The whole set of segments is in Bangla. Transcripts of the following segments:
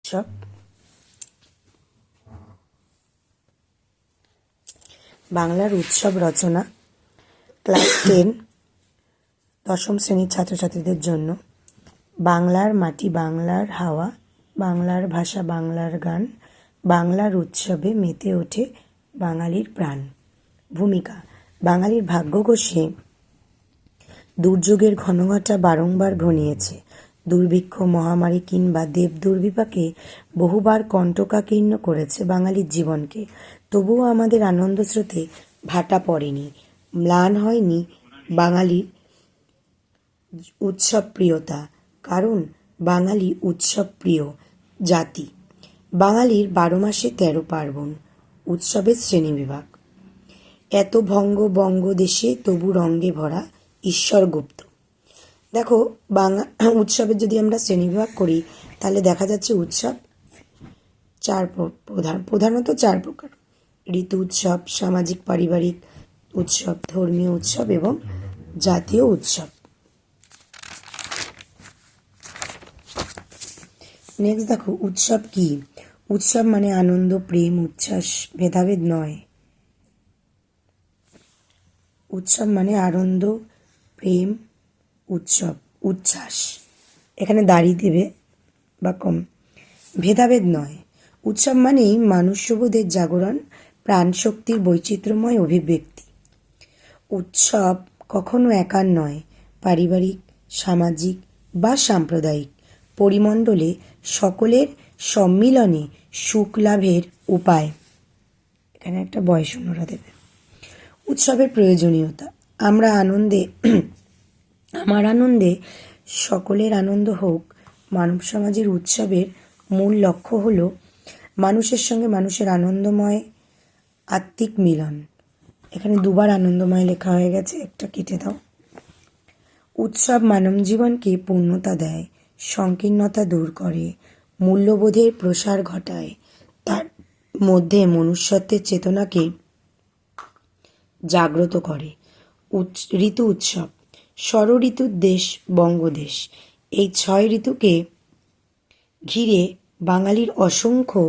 সব বাংলার উৎসব রচনা ক্লাস 10 দশম শ্রেণীর ছাত্রছাত্রীদের জন্য। বাংলার মাটি, বাংলার হাওয়া, বাংলার ভাষা, বাংলার গান, বাংলার উৎসবে মেতে ওঠে বাঙালির প্রাণ। ভূমিকা: বাঙালির ভাগ্যকোষে দুর্যোগের ঘনঘটা বারংবার ঘনিয়েছে। দুর্ভিক্ষ, মহামারী কিংবা দেব দুর্বিপাকে বহুবার কণ্টকাকীর্ণ করেছে বাঙালির জীবনকে। তবুও আমাদের আনন্দ স্রোতে ভাটা পড়েনি, ম্লান হয়নি বাঙালির উৎসবপ্রিয়তা। কারণ বাঙালি উৎসবপ্রিয় জাতি। বাঙালির 12 মাসে 13 পার্বণ, উৎসবের শ্রেণীবিভাগ। এত ভঙ্গ বঙ্গ দেশে তবু রঙ্গে ভরা ঈশ্বরগুপ্ত। দেখো, উৎসবের যদি আমরা শ্রেণীবিভাগ করি তাহলে দেখা যাচ্ছে উৎসব প্রধানত চার প্রকার: ঋতু উৎসব, সামাজিক পারিবারিক উৎসব, ধর্মীয় উৎসব এবং জাতীয় উৎসব। নেক্সট দেখো, উৎসব কি? উৎসব মানে আনন্দ, প্রেম, উচ্ছ্বাস, ভেদাভেদ নয়। উৎসব মানে আনন্দ, প্রেম, উৎসব, উচ্ছ্বাস। এখানে দাড়ি দেবে বা কম। ভেদাভেদ নয়। উৎসব মানেই মানুষ্যবোধের জাগরণ, প্রাণশক্তির বৈচিত্র্যময় অভিব্যক্তি। উৎসব কখনো একার নয়, পারিবারিক, সামাজিক বা সাম্প্রদায়িক পরিমণ্ডলে সকলের সম্মিলনে সুখ লাভের উপায়। এখানে একটা বয়শূন্যরা দেবে। উৎসবের প্রয়োজনীয়তা: আমার আনন্দে সকলের আনন্দ হোক। মানব সমাজের উৎসবের মূল লক্ষ্য হল মানুষের সঙ্গে মানুষের আনন্দময় আত্মিক মিলন। এখানে দুবার আনন্দময় লেখা হয়ে গেছে, একটা কেটে দাও। উৎসব মানব জীবনকে পূর্ণতা দেয়, সংকীর্ণতা দূর করে, মূল্যবোধের প্রসার ঘটায়, তার মধ্যে মনুষ্যত্বের চেতনাকে জাগ্রত করে। ঋতু উৎসব: ষড়ঋতুর দেশ বঙ্গদেশ। এই 6 ঋতুকে ঘিরে বাঙালির অসংখ্য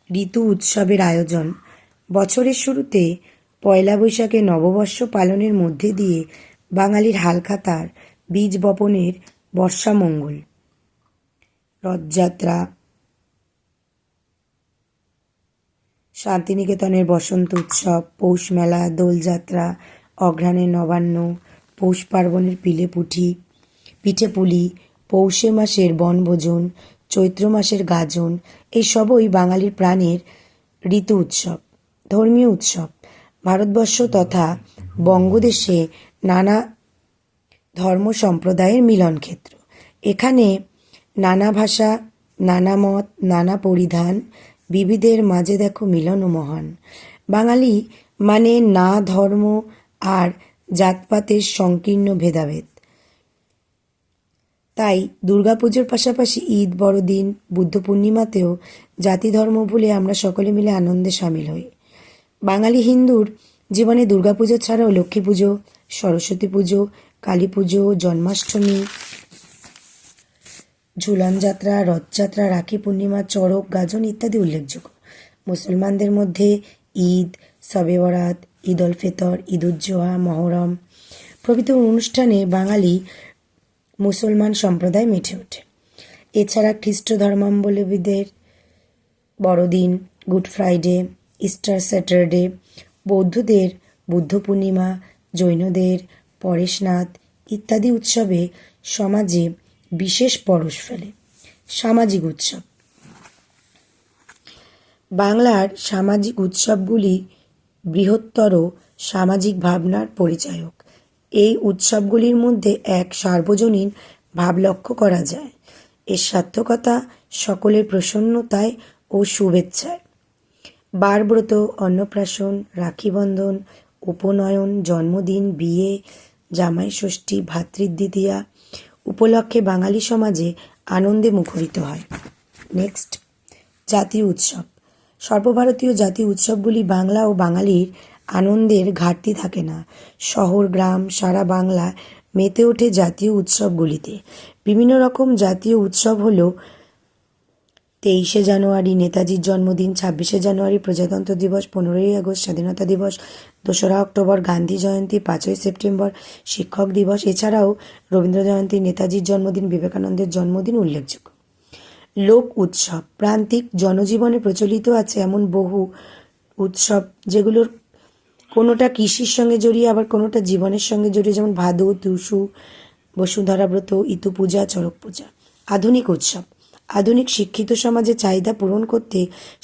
ঋতু উৎসবের আয়োজন। বছরের শুরুতে পয়লা বৈশাখে নববর্ষ পালনের মধ্যে দিয়ে বাঙালির হালখাতার বীজ বপনের বর্ষামঙ্গল। রথযাত্রা, শান্তিনিকেতনের বসন্ত উৎসব, পৌষ মেলা, দোলযাত্রা, অঘ্রাণের নবান্ন, পৌষ পার্বণের পিঠে পুলি, পৌষে মাসের বনভোজন, চৈত্র মাসের গাজন, এই সবই বাঙালির প্রাণের ঋতু উৎসব। ধর্মীয় উৎসব: ভারতবর্ষ তথা বঙ্গদেশে নানা ধর্ম সম্প্রদায়ের মিলনক্ষেত্র। এখানে নানা ভাষা, নানা মত, নানা পরিধান, বিবিধের মাঝে দেখো মিলন ও মহান। বাঙালি মানে না ধর্ম আর জাতপাতের সংকীর্ণ ভেদাভেদ। তাই দুর্গাপুজোর পাশাপাশি ঈদ, বড়দিন, বুদ্ধ পূর্ণিমাতেও জাতি ধর্ম ভুলে আমরা সকলে মিলে আনন্দে সামিল হই। বাঙালি হিন্দুর জীবনে দুর্গাপুজো ছাড়াও লক্ষ্মী পুজো, সরস্বতী পুজো, কালী পুজো, জন্মাষ্টমী, ঝুলন যাত্রা, রথযাত্রা, রাখি পূর্ণিমা, চড়ক, গাজন ইত্যাদি উল্লেখযোগ্য। মুসলমানদের মধ্যে ঈদ, শবে বরাত, ঈদ উল ফিতর, ঈদ উজ জোহা, মহরম প্রভৃতি অনুষ্ঠানে বাঙালি মুসলমান সম্প্রদায় মেতে ওঠে। এছাড়া খ্রিস্ট ধর্মাবলম্বীদের বড়দিন, গুড ফ্রাইডে, ইস্টার স্যাটারডে, বৌদ্ধদের বুদ্ধ পূর্ণিমা, জৈনদের পরেশনাথ ইত্যাদি উৎসবে সমাজে বিশেষ পরশ ফেলে। সামাজিক উৎসব: বাংলার সামাজিক উৎসবগুলি বৃহত্তর সামাজিক ভাবনার পরিচায়ক। এই উৎসবগুলির মধ্যে এক সার্বজনীন ভাব লক্ষ্য করা যায়। এর সার্থকতা সকলের প্রসন্নতায় ও শুভেচ্ছায়। বারব্রত, অন্নপ্রাশন, রাখিবন্ধন, উপনয়ন, জন্মদিন, বিয়ে, জামাই ষষ্ঠী, ভাতৃদ্বিতীয়া উপলক্ষে বাঙালি সমাজে আনন্দে মুখরিত হয়। নেক্সট, জাতীয় উৎসব। সর্বভারতীয় জাতীয় উৎসবগুলি বাংলা ও বাঙালির আনন্দের ঘাটতি থাকে না। শহর গ্রাম সারা বাংলা মেতে ওঠে জাতীয় উৎসবগুলিতে। বিভিন্ন রকম জাতীয় উৎসব হল 23শে জানুয়ারি নেতাজির জন্মদিন, 26শে জানুয়ারি প্রজাতন্ত্র দিবস, 15ই আগস্ট স্বাধীনতা দিবস, 2রা অক্টোবর গান্ধী জয়ন্তী, 5ই সেপ্টেম্বর শিক্ষক দিবস। এছাড়াও রবীন্দ্র জয়ন্তী, নেতাজির জন্মদিন, বিবেকানন্দের জন্মদিন উল্লেখযোগ্য। লোক উৎসব, প্রান্তিক জনজীবনে প্রচলিত আছে এমন বহু উৎসব যেগুলোর কোনোটা কৃষির সঙ্গে জড়িয়ে আবার কোনোটা জীবনের সঙ্গে জড়িয়ে, যেমন ভাদু, টুসু, বসুন্ধরা ব্রত, ইতু পূজা, চড়ক পূজা। আধুনিক উৎসব, আধুনিক শিক্ষিত সমাজের চাহিদা পূরণ করতে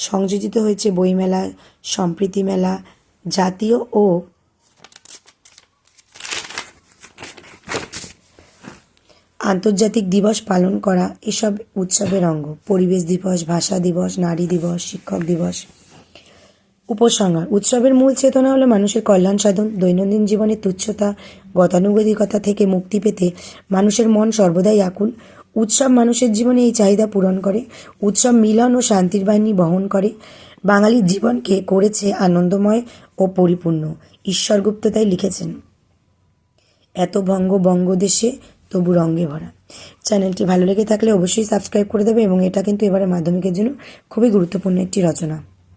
সংযোজিত হয়েছে বইমেলা, সম্প্রীতি মেলা, জাতীয় ও আন্তর্জাতিক দিবস পালন করা এসব উৎসবের অঙ্গ। পরিবেশ দিবস, ভাষা দিবস, নারী দিবস, শিক্ষক দিবস। উপসংহার, উৎসবের মূল চেতনা হলো মানুষের কল্যাণ সাধন। দৈনন্দিন জীবনে তুচ্ছতা, গতানুগতিকতা থেকে মুক্তি পেতে মানুষের মন সর্বদাই আকুল। উৎসব মানুষের জীবনে এই চাহিদা পূরণ করে। উৎসব মিলন ও শান্তির বাহিনী বহন করে। বাঙালির জীবনকে করেছে আনন্দময় ও পরিপূর্ণ। ঈশ্বরগুপ্ত তাই লিখেছেন, এত ভঙ্গ বঙ্গদেশে তবু রঙ্গে ভরা। চ্যানেলটি ভালো লেগে থাকলে অবশ্যই সাবস্ক্রাইব করে দেবে এবং এটা কিন্তু এবারে মাধ্যমিকের জন্য খুবই গুরুত্বপূর্ণ একটি রচনা।